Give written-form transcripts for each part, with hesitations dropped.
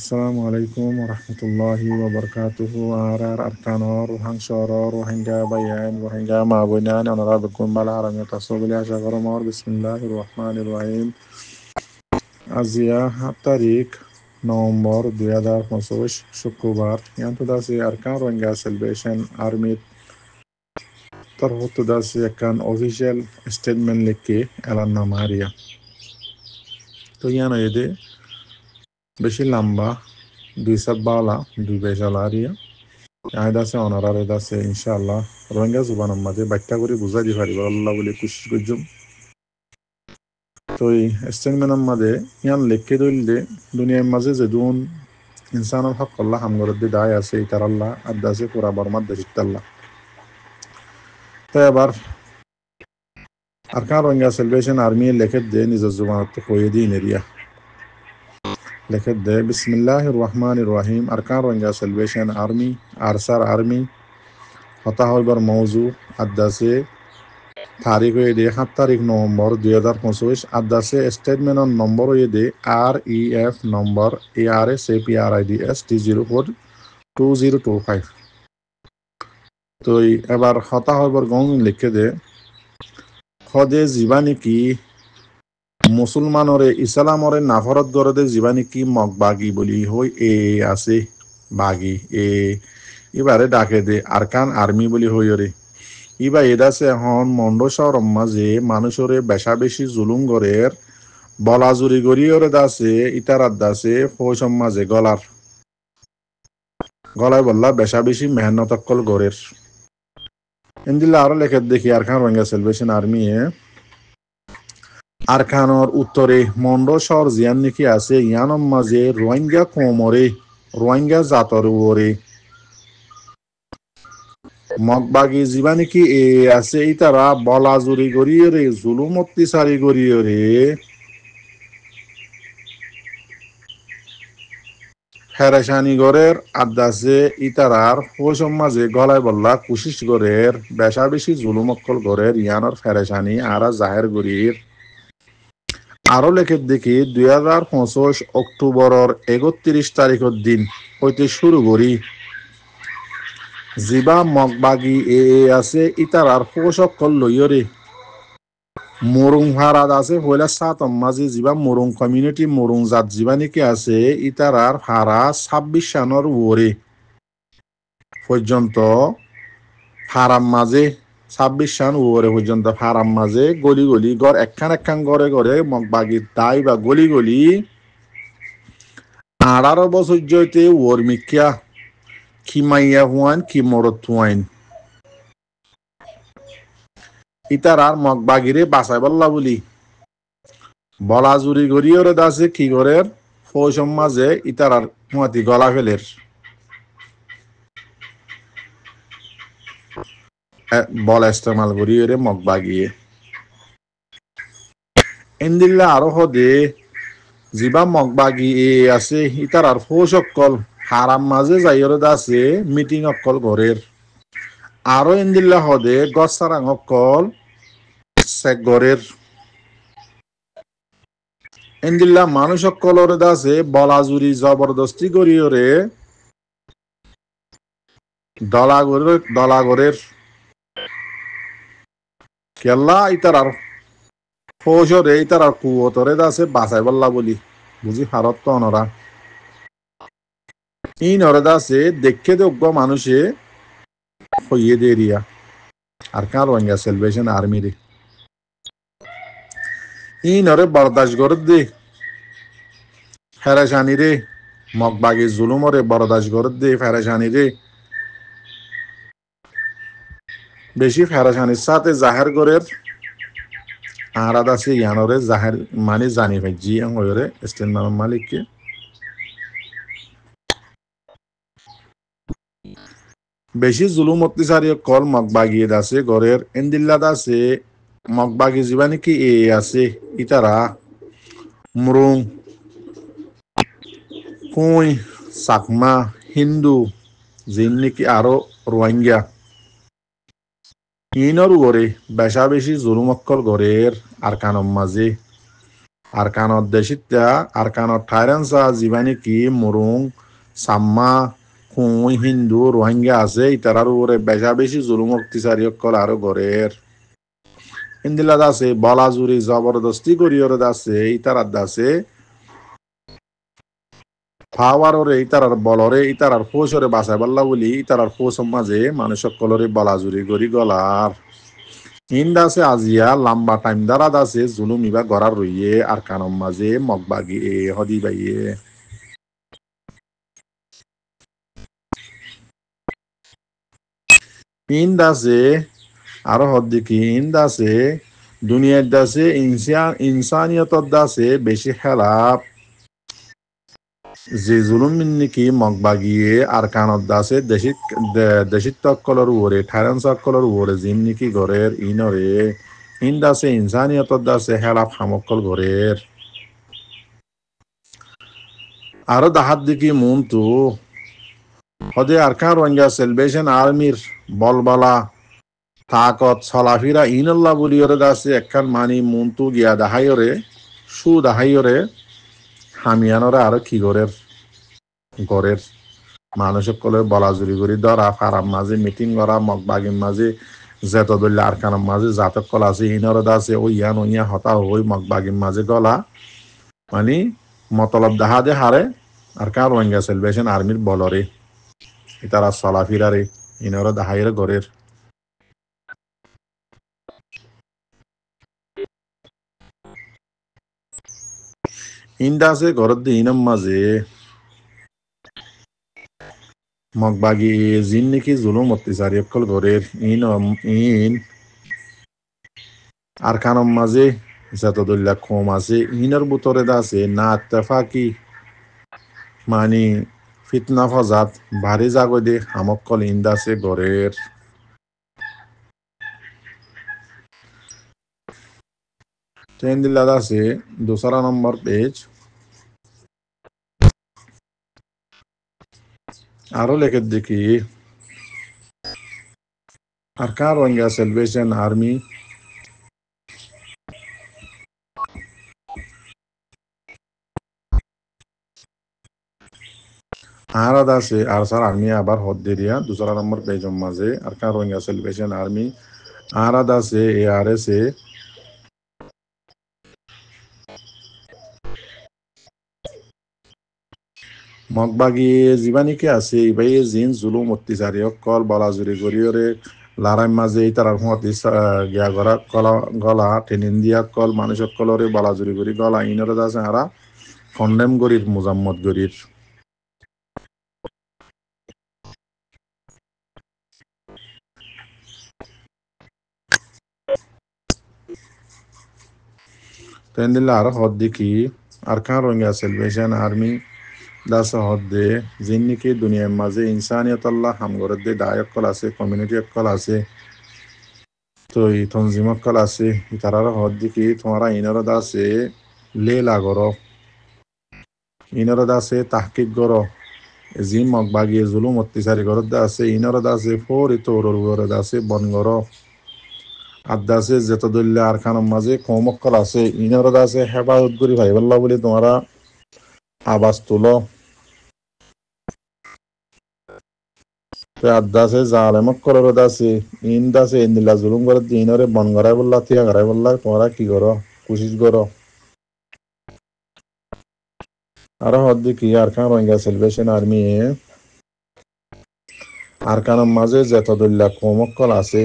Assalamu alaikum wa rahmatullahi wa barakatuhu. Arar arkanor, hangshoror, wahinga bayan, wahinga mabunan, honorable Balaram Tasobili Ashagaromor, Bismillahirrahmanirrahim. Azia Tarik, November 2025, শুক্রবার Yantudas Arkan Rohingya Salvation Army Tarhutudas Yakan official statement লিখে এলান নামারিয়া তো ইয়ানো এদে বেশি লম্বা দুই সাব্বালা দুই বেজালারিয়া আয়দাসে অনারারে দাসে ইনশাআল্লাহ রোহিঙ্গা জুবানের মাঝে ব্যাখ্যা করে বুঝাই দি পারিব আল্লাহ বলে কোশিশ করজুম তো এই স্টেটমেন্টের মাঝে ইয়ান লিখে দইলে দুনিয়ার মাঝে যে দুন ইনসানের হক আল্লাহ হামগরদ্দি দায় আছে ইতার আল্লাহ আদাসে পুরা বর্মাদ দেশিতাল্লাহ তো এবার আরকান রোহিঙ্গা সেলিব্রেশন আর্মি লেখে দে নিজের জুবানত কয়ে দিন এরিয়া লেখে দে বিসমিল্লাহির-রহমানির-রহিম আরকান রোহিঙ্গা সেলিব্রেশন আর্মি আরসার আর্মি হতা হইবার মৌজু আদাসে তারিখ হয়ে দে 7 তারিখ নভেম্বর 2025 আদাসে স্টেটমেন্ট নম্বর হয়ে দে REF নম্বর ARSAPRIDS T042025 তো এবার হতা হইবার গং লিখে দে খদে জীবানী কি মুসলমানরে ইসলামরে নাফরত গরদে জীবানী কি মগ বাগি বলি হই এ আছে বাগি এবারে ডাকে দে আরকান আর্মি বলি হইরে ইবা এদাসে হন মন্ড শহর মাঝে মানুষরে বেশা বেশি জুলুম গরের বলাজুরি গরিয়রে দাসে ইতারাত দাসে ফৌসম মাঝে গলায় বললা বেশা বেশি মেহনত অক্কল গরের ইন্দিল্লা আরো লেখে দেখি আরকান রোহিঙ্গা সেলিব্রেশন আর্মি আরকানর উত্তরে মন্ড শহর জিয়ান নাকি আছে ইয়ানম মাঝে রোহিঙ্গা কোমরে রোহিঙ্গা জাতর ওরে মগবাগি জীবানী কি এ আছে ইতারা বলাজুরি গরিয়রে জুলুম অত্যাচারী গরিয়রে হেরেশানি গরের আদাসে ইতারার ফৌসম মাঝে গলায় বল্লা কুশিস গরের বেশা বেশি জুলুম অক্কল গরের ইয়ানর ফেরেশানি আরা জাহের গরির আরো লেখে দেখি 2025 অক্টোবরের 31 তারিখের দিন হইতে শুরু করি জিবা মগবাগি এ আছে ইতারার ফৌসকল লইয়রে মরুং ভাড়াত আছে হইলা সাতম মাঝে জিবা মরুং কমিউনিটি মরুং জাত জিবা নাকি আছে ইতারার ভাড়া 26 সানর ওরে পর্যন্ত ফারাম মাঝে 26 সান ওরে পর্যন্ত ফারাম মাঝে গলি গলি গড় একখান ঘরে ঘরে মগবাগির দাই বা গলি গলি 18 বছর জয়তে ওর মিকিয়া খিমাইয়া হুয়ান কি মরত হুয়াইন ইতারার মগবাগিরে বাঁচাই বল্লা বলি বলাজুরি গরিয়রে দাসে কি গরের ফৌসম মাঝে ইতারার মুয়াতি গলা ফেলের বল ইস্তেমাল গরিয়রে মগবাগিয়ে ইন্দিল্লা আরো হদে জিবা মগবাগি এ আছে ইতারার ফৌসকল হারাম মাঝে যাইয়রে দাসে মিটিং অকল ঘরের আরো ইন্দিল্লা হদে গসারাং অকল সেক ঘরের ইন্দিল্লা মানুষ অকলরে দাসে বলাজুরি জবরদস্তি গরিয়রে দলাগরের কেল্লা ইতারার ফৌসরে ইতারার কুয়তরে দাসে বাঁচাই বল্লা বলি বুঝি ভারত তো অনরা ই নরে দাসে দেখে যোগ্য মানুষে হইয়ে দেরিয়া আর কার রোহিঙ্গা সেলিব্রেশন আর্মি রে ই নরে বরদাস্ত করে দে ফেরেশানি রে মগবাগি জুলুমরে বরদাস্ত করে দে ফেরেশানি রে বেশি ফেরেশানির সাথে জাহের গরের আরাদ আছে ইয়ানরে জাহের মানে জানি ভাই জি আঙ্গরে স্টেটমেন্ট মালিককে বেশি জুলুম অত্যাচারী কল মগবাগিয়ে দাসে গরের এন্দিল্লা দাসে মগবাগি জীবানী কি এ আছে ইতারা মুরুং কুই সাকমা হিন্দু জিন নাকি আরো রোহিঙ্গা ইনর গরে বেশা বেশি জুলুম অক্কল গরের আর কানম মাঝে আরকানত দেশিত্যা আরকানত থাইরেন্সা জীবানী কি মুরুং সাম্মা খুঁই হিন্দু রোহিঙ্গা আছে ইতারার উপরে বেশা বেশি জুলুম অত্যাচারী অকল আরো গড়ের ইন্দিলা দাসে বলাজুরি জবরদস্তি করিয়র দাসে ইতারার দাসে পাওয়াররে ইতারার বলরে ইতারার ফোসরে বাসাই বল্লা বলি ইতারার ফোস মাঝে মানুষ সকলরে বলাজুরি করি গলার ইন্দাসে আজিয়া লম্বা টাইম দ্বারা দাসে জুলুম ইবা গড়ার রইয়ে আর কানম মাঝে মগবাগি এ হদি বাইয়ে ইন্দাসে আরো হদ্দিকি ইন্দাসে দুনিয়ার দাসে ইনসানিয়তর দাসে বেশি খেলাপ যে জুলুম নিকি মগবাগিয়ে আর কানত দাসে দেশিত তক্কলর উপরে ঠাইরান সকলর উপরে জিম নিকি ঘরের ইনরে ইন দাসে ইনসানিয়তর দাসে হেলাপ হামকল ঘরের আরো দাহাত দিকি মন তো হদে আরকান রোহিঙ্গা সেলভেশন আর্মির বলবলা তাকত চলাফিরা ইনল্লা বলিয়রে দাসে একখান মানি মন তো গিয়া দাহাইরে সু দাহাইরে হামিয়ানরে আরো কি ঘরের মানুষ সকলে বলাজুরি করি ধরা ফারাম মাঝে মিটিং করা মগবাগির মাঝে যেত দল্লা আরকানের মাঝে জাতক কল আছে ইনরে দাসে ও ইয়ান ওইয়া হতা হই মগবাগির মাঝে গলা মানে মতলব দাহা দে হারে আরকান রোহিঙ্গা সেলভেশন আর্মির বলরে ইতারা চলাফিরারে ইনরে দাহাইরে ঘরের ইন্দাসে ঘরের দি ইনম মাঝে মগবাগি জিন নাকি জুলুম অত্যাচারী অকল ঘরের ইন আর কানম মাঝে যতদুল্লাহ কম আছে ইনর বুতরে আছে না ইত্তেফাকি মানি ফিতনা ফজাত ভারী জাগদে হামকল ইন্দাসে ঘরের ট্রেন দিল্লাদ আছে 2 নম্বর পেজ আরো লেখে দেখি আরকান রোহিঙ্গা সেলভেশন আর্মি আরাদ আছে আরসার আর্মি আবার হদ্দেরিয়া 2 নম্বর পেজ মাঝে আরকান রোহিঙ্গা সেলভেশন আর্মি আরাদ আছে ARS এ মগবাগি জীবানীকে আছে ইবাই জিন জুলুম অত্যাচারী অকল বলাজুরি গরিয়রে লারাই মাঝে তার মতি গিয়া গলা টেনিন দিয়া কল মানুষ কলরে বলাজুরি করি গলা ইনরে আছে হারা কন্ডেম গরির মুজাম্মদ গরির ট্রেন দিল্লা আরো হদ দেখি আরকান রোহিঙ্গা সেলভেশন আর্মি দাস হদ্দে জিন্নিকি দুনিয়ার মাঝে ইনসানিয়ত আল্লাহ হামগরদ্দে দায়ক কল আছে কমিউনিটি কল আছে তো এই তনজিম কল আছে তারার হদ্দি কি তোমারা ইনর দাসে লেলা গর ইনর দাসে তাহকিক গর জিম মগবাগিয়ে জুলুম অত্যাচারী গরদ্দে আছে ইনর দাসে ফোর তোর গরদ আছে বন গর আদাসে যেত দল্লা আর খানের মাঝে কমকল আছে ইনর দাসে হেফাজত করি ভাইবাল্লা বলে তোমারা আবাস তুলো আদাসে জালেমক কলর দাসে ইন দাসে ইন্দিলা জুলুম করে ইনরে বন গড়াই বললা তিয়া গড়াই বললা তোমরা কি করো কোশিশ করো আরো হদ্দি কি আরকান রোহিঙ্গা সেলভেশন আর্মি আরকানের মাঝে যেত দল্লা কমকল আছে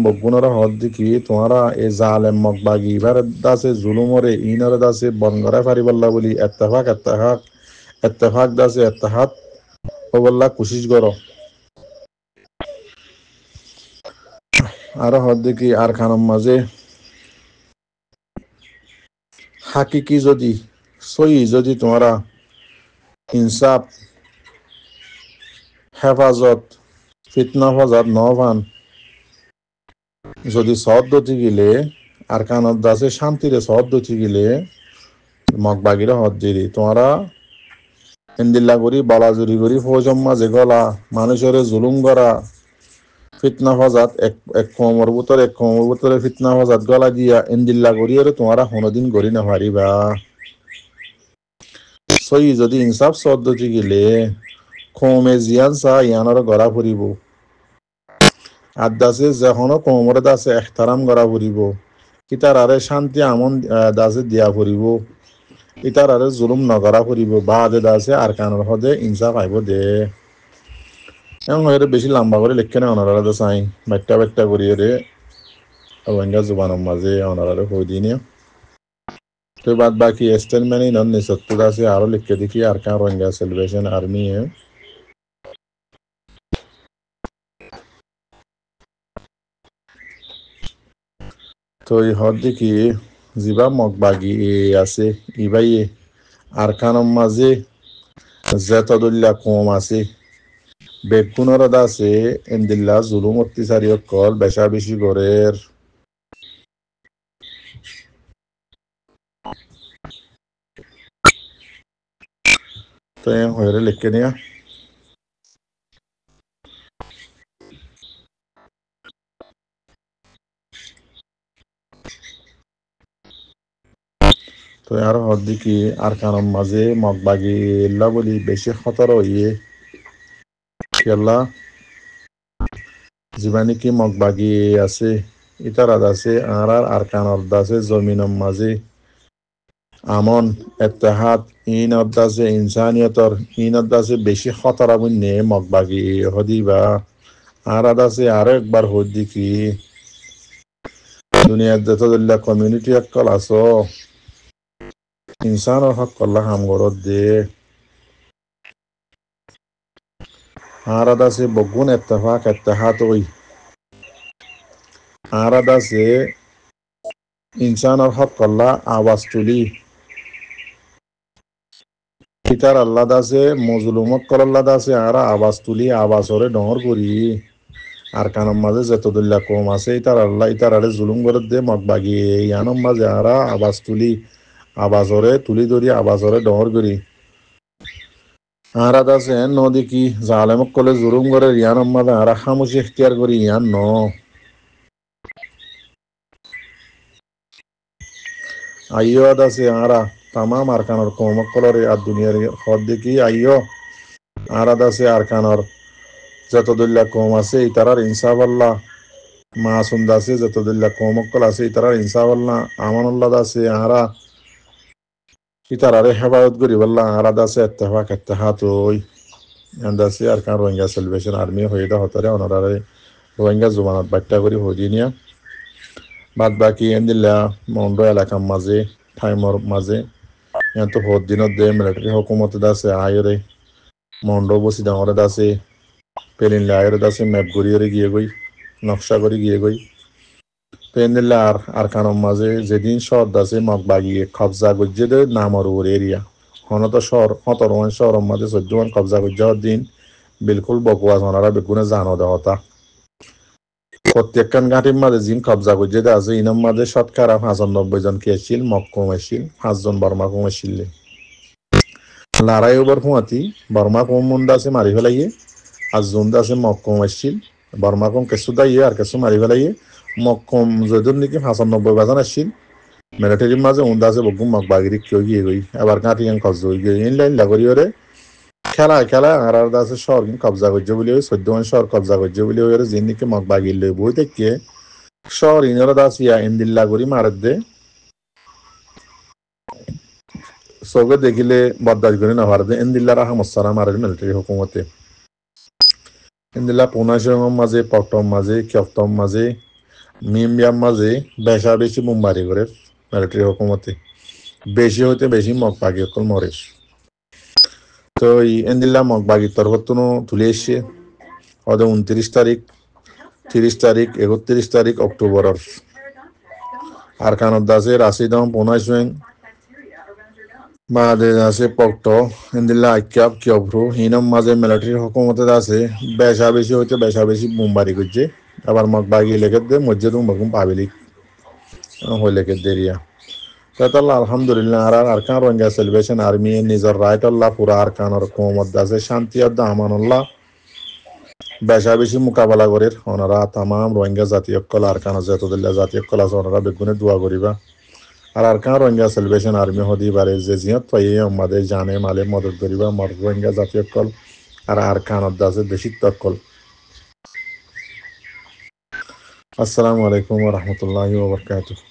বগুনরা হদ্দি কি তোমরা এ জালেম মগবাগি এবার দাসে জুলুমরে ইনরে দাসে বন গড়াই পারিবাল্লা বলি এত্তেফাক দাসে এত্তেহাদ বললা কোশিশ করো আরো হদ্দি কি আরকানের মাঝে হাকিকি যদি তোমরা ইনসাফ হেফাজত ফিতনা ফজাত নভান যদি সহদ্দতি গিলে আর কানত দাসে শান্তিরে সহদ্দতি গিলে মগবাগিরা হদ্দিরি তোমরা ইন্দিল্লা করি বলাজুরি করি ফৌজম মাঝে গলা মানুষের জুলুম করা ফিতনা ফজাত এক কমর ভিতরে ফিতনা ফজাত গলা দিয়া এন্দিল্লা করি আর তোমারা কোনোদিন গড়ি না পারিবা সই যদি ইনসাফ পদ্ধতি গেলে কমে জিয়ান চা ইয়ানোর গড়া ফুরিব আদাসে যখনও কমরে দাসে এখতারাম গড়া ফুরিব ইতার আরে শান্তি আমন দাসে দিয়া ফুরিব ইতার আরে জুলুম নগরা ফুরিব বাদে দাসে আর কানোর হদে ইনসাফ আইব দে এবং এর বেশি লম্বা করে লিখে না অনারা চাই বাট্টা বাট্টা করি রে রোহিঙ্গা জুবানের মাঝে অনারা হয়ে দিই নিয়ে তো বাদ বাকি স্টেটমেন্ট ইন নিঃসত্তর আছে আরো লিখে দেখি আর কান রোহিঙ্গা সেলিব্রেশন আর্মি তো এই হদ দেখি জিবা মগবাগি আছে ইবাইয়ে আর কানের মাঝে জেতদুল্লা কম আছে বেগুনের আছে এন্দিল্লা জুলুম অত্যাচারী কল বেশা বেশি গড়ের তো হয়ে লিখে নিয়া তো আর হদ্দি কি আর কারণ মাঝে মগবাগি এল্লা বলি বেশি খতর হইয়ে কেলা জীবানি কি মগবাগি আছে ইতারাদ আছে আর কানর দাসে জমিনের মাঝে আমন এত্তেহাদ ইন অদ্দাসে ইনসানিয়তর ইন অদ্দাসে বেশি খতরা বুঝনে মগবাগি হদিবা আর আদাসে আরো একবার হদ্দি কি দুনিয়ার যতদুল্লা কমিউনিটি একল আছো ইনসানের হক কল্লা হাম গরত দে আর আদাসে বগুন এত্তেফাক এত্তেহাত ওই আর আদাসে ইনসানের হক কল্লা আওয়াজ তুলি ইতার আল্লাহ দাসে মজলুমত কল্লা দাসে আর আওয়াজ তুলি আওয়াজরে ডর করি আর কানম মাঝে যতদুল্লা কম আছে ইতার আল্লাহ ইতার আরে জুলুম করে দে মগবাগি ইয়ানম মাঝে আর আওয়াজ তুলি আওয়াজরে তুলি ধরি আওয়াজরে ডর করি আর দাসে নদী কি জালেমক কলে জুলুম করে ইয়ানম মাঝে আর খামুশি ইখতিয়ার করি ইয়ান ন আইয়ো দাসে আরা তামাম আরকানর কমক কলরে আর দুনিয়ার হদ দেখি আইয়ো আর দাসে আরকানর যতদুল্লা কম আছে ইতারার ইনসাফ আল্লাহ মাসুম দাসে যতদুল্লা কমক কল আছে ইতারার ইনসাফ আল্লাহ আমানুল্লাহ দাসে আরা ইতারারে হেফাজত করি বললা আর দাসে এত্তেফাক এত্তেহাত ওই দাসে আর কান রোহিঙ্গা সেলিব্রেশন আর্মি হয়ে দা হতারে অনারারে রোহিঙ্গা জুবানত বাট্টা করি হয়ে নিয়া বাদ বাকি এন্দিল্লা মন্ড এলাকার মাঝে টাইমর মাঝে তো হদ দিনত দে মিলিটারি হুকুমত দাসে আয়রে মন্ড বসি ডাঙরে দাসে পেলিনলে আয়রে দাসে ম্যাপ গড়িয়ে গিয়ে গই নকশা করে গিয়ে গই পেন্দিল্লা আর কানম মাঝে যেদিন শহর দাসে মগবাগিয়ে কবজা গজ্জে দে নামর ওর এরিয়া হনত শহর হতরমান শহর মাঝে 14 কবজা গজ্জার দিন বিলকুল বকওয়াস ওনারা বেগুনে জানো দেওয়া প্রত্যেকখান ঘাটির মাঝে জিন কবজা গজ্জে দে আছে ইনাম মাঝে শতকরা 95 জন কে ছিল মক্কম এসিল 5 জন বর্মা কম এসিল লড়াই ওভার হুঁয়াতি বর্মা কম মুন্ডা আছে মারি ফেলাইয়ে আর জুন্দা আছে মক্কম এসিল বর্মা কম কেসু দাইয়ে আর কেসু মারি ফেলাইয়ে মক্কম যদুর নাকি 95 বাজান আসছিল মিলিটারির মাঝে উন্দা আছে বকুম মগবাগিরি কেউ গিয়ে গই আবার কাটি গান কবজা হয়ে গিয়ে ইন লাইন লাগরি ওরে খেলা আর আছে শহর কিন্তু কবজা করছে বলে 14 শহর কবজা করছে বলে ওরে জিন নাকি মগবাগির লই বই থেকে শহর ইনরা দাস ইয়া ইন্দিল্লা করি মারত দে সবে দেখিলে বদাজ করে না ভারতে ইন্দিল্লা রাহমসারা মারে মিলিটারি হুকুমতে ইন্দিল্লা পুনাশের মাঝে পটম মাঝে কেফতম মাঝে মিমবিয়াম মাঝে বেশা বেশি মুম্বারি করে মিলিটারি হুকুমতে বেশি হইতে বেশি মগবাগি অকল মরেস তো এই এন্দিল্লা মগবাগি তরফতনো তুলে এসছে ওদের 29 তারিখ 30 তারিখ 31 তারিখ অক্টোবরের আর কানত দাসে রাশিদম পুনাশেন বাদে আছে পক্ট ইন্দিল্লা আইক্যাপ কিয়ব্রু হিনম মাঝে মিলিটারি হুকুমতে আছে বেশা বেশি হইতে বেশা বেশি মুম্বারি করছে আবার মগবাগি লেখে দে মসজিদ মগুম পাবিলিক হয়ে লেখে দেরিয়া তাহলে আলহামদুলিল্লাহ আর কান রোহিঙ্গা সেলিব্রেশন আর্মি নিজের রাইট আল্লাহ পুরা আর কানর হুকুমত আছে শান্তি আদা আমানুল্লাহ বেশা বেশি মোকাবেলা করে ওনারা তামাম রোহিঙ্গা জাতীয় কল আর কানা যতদিল্লা জাতীয় কল আছে ওনারা বেগুনে দোয়া করিবা আর কান রোহিঙ্গা সেলিব্রেশন আর্মি হদি পারে যে জিয়ত পাইয়ে আমাদের জানে মালে মদত করিবা মর রোহিঙ্গা জাতীয় কল আর কানত আছে দেশি তকল আসসালামু আলাইকুম ওয়া রাহমাতুল্লাহি ওয়া বারাকাতুহু